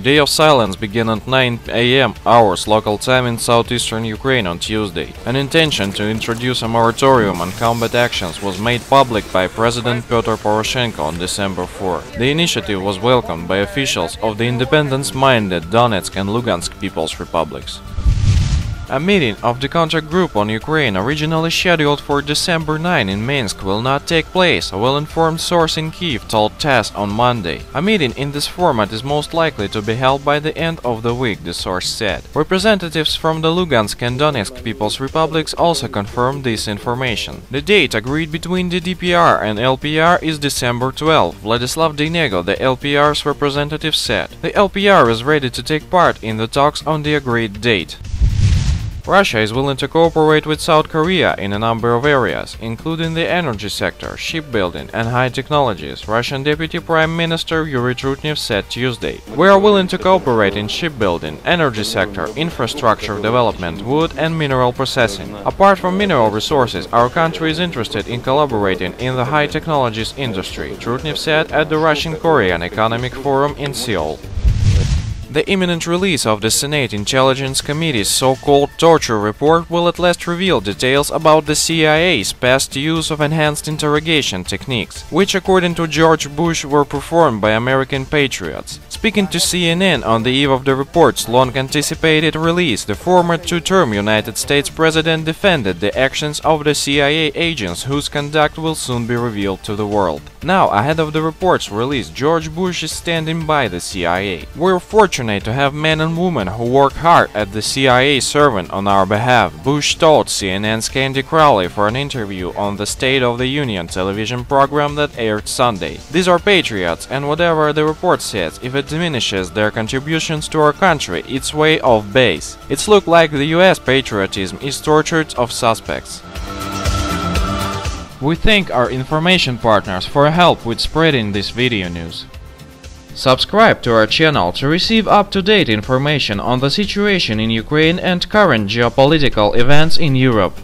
Day of silence began at 9 a.m. hours local time in southeastern Ukraine on Tuesday. An intention to introduce a moratorium on combat actions was made public by President Petro Poroshenko on December 4. The initiative was welcomed by officials of the independence-minded Donetsk and Lugansk People's Republics. A meeting of the contact group on Ukraine, originally scheduled for December 9 in Minsk, will not take place, a well-informed source in Kyiv told TASS on Monday. A meeting in this format is most likely to be held by the end of the week, the source said. Representatives from the Lugansk and Donetsk People's Republics also confirmed this information. The date agreed between the DPR and LPR is December 12, Vladislav Denego, the LPR's representative, said. The LPR is ready to take part in the talks on the agreed date. Russia is willing to cooperate with South Korea in a number of areas, including the energy sector, shipbuilding and high technologies, Russian Deputy Prime Minister Yuri Trutnev said Tuesday. We are willing to cooperate in shipbuilding, energy sector, infrastructure development, wood and mineral processing. Apart from mineral resources, our country is interested in collaborating in the high technologies industry, Trutnev said at the Russian-Korean Economic Forum in Seoul. The imminent release of the Senate Intelligence Committee's so-called torture report will at last reveal details about the CIA's past use of enhanced interrogation techniques, which according to George Bush were performed by American patriots. Speaking to CNN on the eve of the report's long-anticipated release, the former two-term United States president defended the actions of the CIA agents whose conduct will soon be revealed to the world. Now, ahead of the report's release, George Bush is standing by the CIA. We're fortunate to have men and women who work hard at the CIA serving on our behalf, Bush told CNN's Candy Crowley for an interview on the State of the Union television program that aired Sunday. These are patriots, and whatever the report says, if it diminishes their contributions to our country, it's way off base. It's look like the US patriotism is tortured of suspects. We thank our information partners for help with spreading this video news. Subscribe to our channel to receive up-to-date information on the situation in Ukraine and current geopolitical events in Europe.